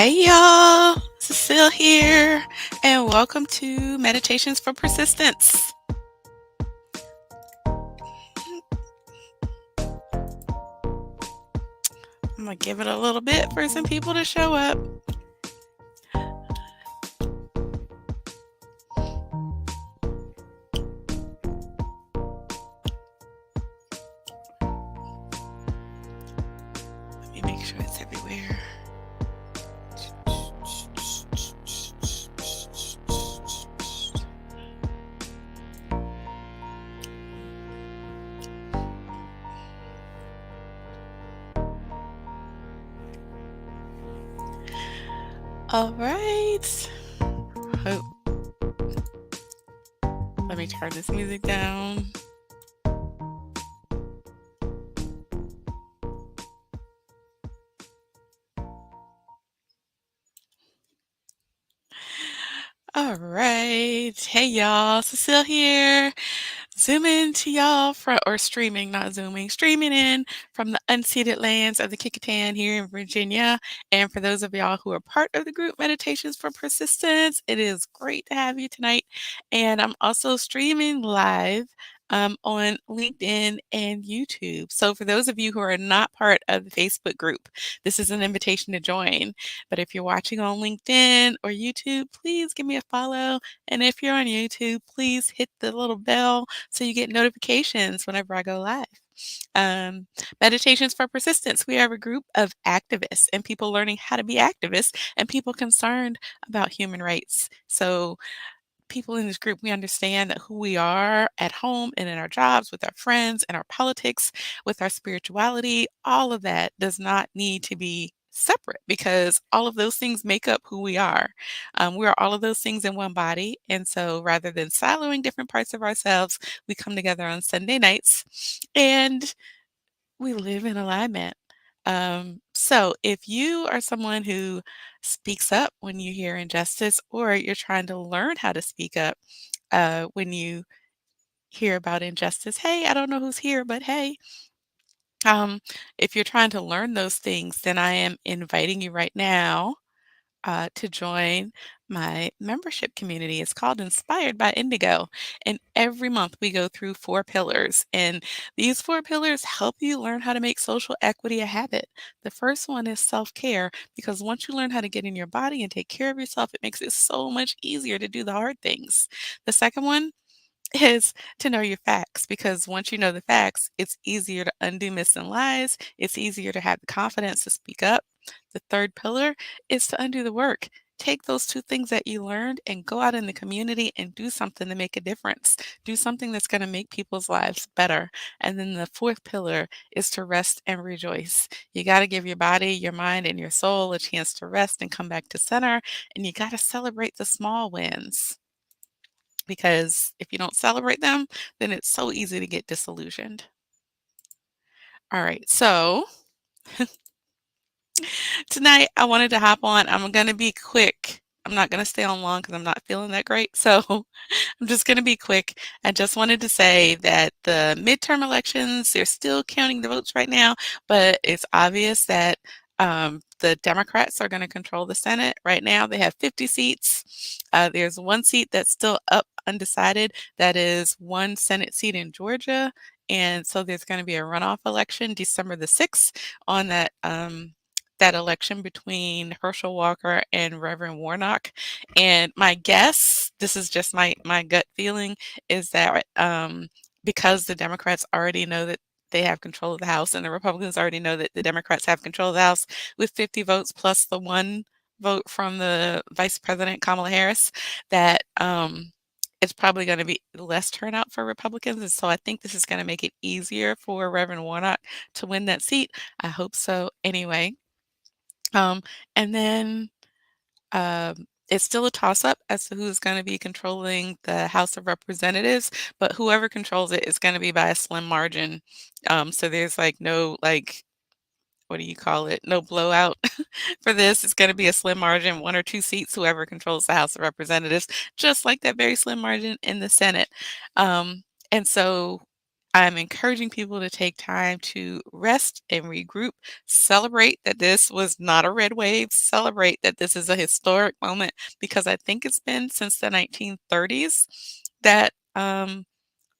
Hey y'all, Cecile here, and welcome to Meditations for Persistence. I'm gonna give it a little bit for some people to show up. Let me make sure it's everywhere. All right. Oh, let me turn this music down. All right. Hey y'all, Cecile here. Zooming to y'all from, or streaming, not zooming, streaming in from the unceded lands of the Kickitan here in Virginia. And for those of y'all who are part of the group Meditations for Persistence, it is great to have you tonight. And I'm also streaming live on LinkedIn and YouTube. So for those of you who are not part of the Facebook group, this is an invitation to join. But if you're watching on LinkedIn or YouTube, please give me a follow. And if you're on YouTube, please hit the little bell so you get notifications whenever I go live. Um, Meditations for Persistence. We are a group of activists and people learning how to be activists and people concerned about human rights. So people in this group, we understand that who we are at home and in our jobs, with our friends and our politics, with our spirituality, all of that does not need to be separate because all of those things make up who we are. We are all of those things in one body. And so rather than siloing different parts of ourselves, we come together on Sunday nights and we live in alignment. So if you are someone who speaks up when you hear injustice, or you're trying to learn how to speak up when you hear about injustice, hey, I don't know who's here, but hey, if you're trying to learn those things, then I am inviting you right now to join my membership community. It's called Inspired by Indigo. And every month we go through 4 pillars. And these 4 pillars help you learn how to make social equity a habit. The first one is self care, because once you learn how to get in your body and take care of yourself, it makes it so much easier to do the hard things. The second one is to know your facts, because once you know the facts, it's easier to undo myths and lies. It's easier to have the confidence to speak up. The third pillar is to undo the work. Take those 2 things that you learned and go out in the community and do something to make a difference. Do something that's going to make people's lives better. And then the fourth pillar is to rest and rejoice. You got to give your body, your mind, and your soul a chance to rest and come back to center. And you got to celebrate the small wins, because if you don't celebrate them, then it's so easy to get disillusioned. All right, so tonight I wanted to hop on. I'm going to be quick. I'm not going to stay on long because I'm not feeling that great. So I'm just going to be quick. I just wanted to say that the midterm elections, they're still counting the votes right now, but it's obvious that the Democrats are going to control the Senate. Right now, they have 50 seats. There's 1 seat that's still up undecided. That is 1 Senate seat in Georgia. And so there's going to be a runoff election December the 6th on that election between Herschel Walker and Reverend Warnock. And my guess, this is just my gut feeling, is that because the Democrats already know that they have control of the House, and the Republicans already know that the Democrats have control of the House with 50 votes plus the 1 vote from the Vice President Kamala Harris, that it's probably going to be less turnout for Republicans. And so I think this is going to make it easier for Reverend Warnock to win that seat. I hope so anyway. Um, and then it's still a toss-up as to who's going to be controlling the House of Representatives, but whoever controls it is going to be by a slim margin. So there's like no, like, what do you call it? No blowout for this. It's going to be a slim margin, 1 or 2 seats, whoever controls the House of Representatives, just like that very slim margin in the Senate. And so I'm encouraging people to take time to rest and regroup, celebrate that this was not a red wave, celebrate that this is a historic moment because I think it's been since the 1930s that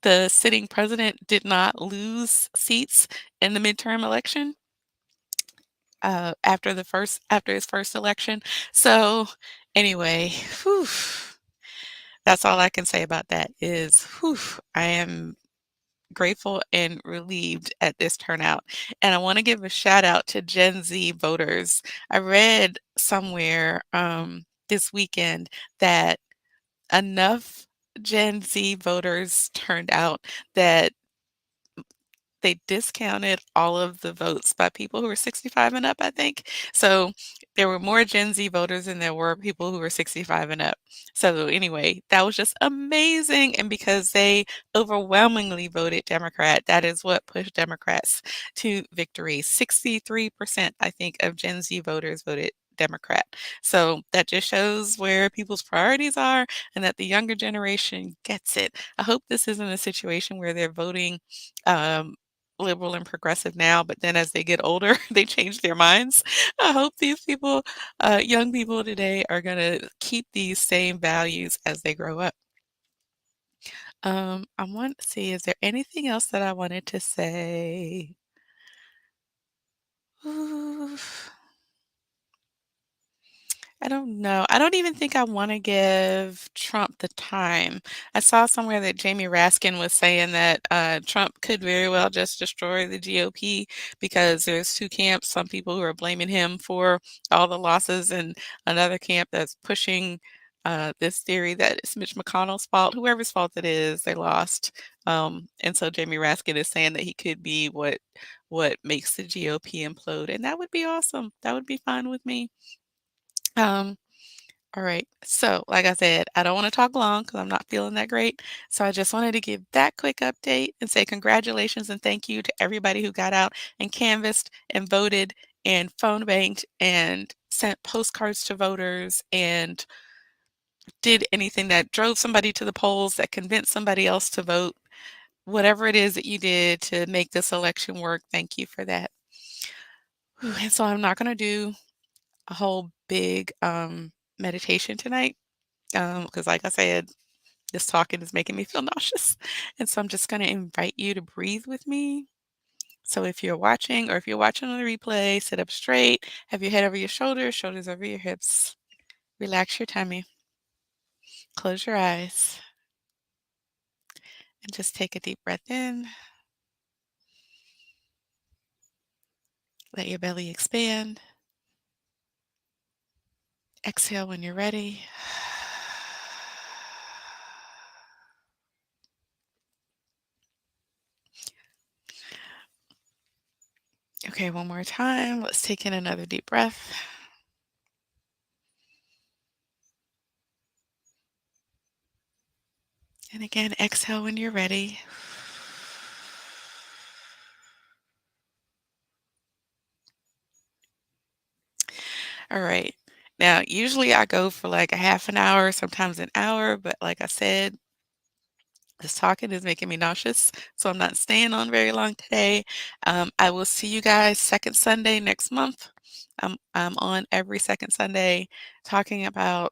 the sitting president did not lose seats in the midterm election after his first election. So anyway, whew, that's all I can say about that is whew, I am grateful and relieved at this turnout. And I want to give a shout out to Gen Z voters. I read somewhere this weekend that enough Gen Z voters turned out that they discounted all of the votes by people who were 65 and up, I think. So there were more Gen Z voters than there were people who were 65 and up. So anyway, that was just amazing. And because they overwhelmingly voted Democrat, that is what pushed Democrats to victory. 63%, I think, of Gen Z voters voted Democrat. So that just shows where people's priorities are and that the younger generation gets it. I hope this isn't a situation where they're voting um, liberal and progressive now, but then as they get older, they change their minds. I hope these people, young people today, are going to keep these same values as they grow up. I want to see, is there anything else that I wanted to say? Ooh. I don't know. I don't even think I wanna give Trump the time. I saw somewhere that Jamie Raskin was saying that, Trump could very well just destroy the GOP because there's 2 camps, some people who are blaming him for all the losses, and another camp that's pushing, this theory that it's Mitch McConnell's fault, whoever's fault it is, they lost. And so Jamie Raskin is saying that he could be what makes the GOP implode, and that would be awesome. That would be fine with me. Um all right. So, like I said, I don't want to talk long because I'm not feeling that great. So, I just wanted to give that quick update and say congratulations and thank you to everybody who got out and canvassed and voted and phone banked and sent postcards to voters and did anything that drove somebody to the polls, that convinced somebody else to vote. Whatever it is that you did to make this election work, thank you for that. Whew. And so, I'm not going to do a whole big meditation tonight because, like I said, this talking is making me feel nauseous. And so I'm just going to invite you to breathe with me. So if you're watching or if you're watching on the replay, sit up straight, have your head over your shoulders, shoulders over your hips. Relax your tummy. Close your eyes and just take a deep breath in. Let your belly expand. Exhale when you're ready. Okay, one more time. Let's take in another deep breath. And again, exhale when you're ready. All right. Now, usually I go for like a half an hour, sometimes an hour, but like I said, this talking is making me nauseous, so I'm not staying on very long today. I will see you guys second Sunday next month. I'm on every second Sunday talking about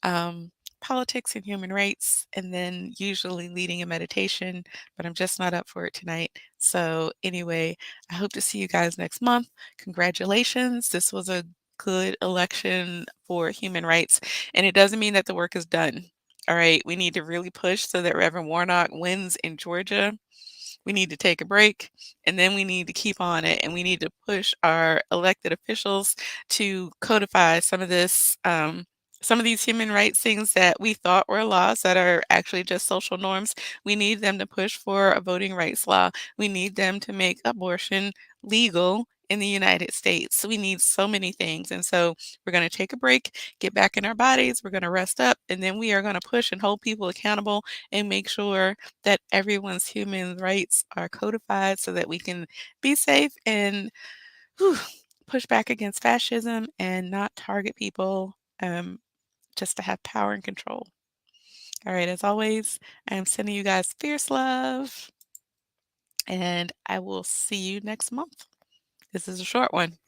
um, politics and human rights, and then usually leading a meditation, but I'm just not up for it tonight. So, anyway, I hope to see you guys next month. Congratulations. This was a good election for human rights, and it doesn't mean that the work is done. All right, we need to really push so that Reverend Warnock wins in Georgia. We need to take a break, and then we need to keep on it, and we need to push our elected officials to codify some of these human rights things that we thought were laws that are actually just social norms. We need them to push for a voting rights law. We need them to make abortion legal in the United States. We need so many things, and so we're going to take a break, get back in our bodies, we're going to rest up, and then we are going to push and hold people accountable and make sure that everyone's human rights are codified so that we can be safe and whew, push back against fascism and not target people just to have power and control. All right, as always, I am sending you guys fierce love. and I will see you next month. This is a short one.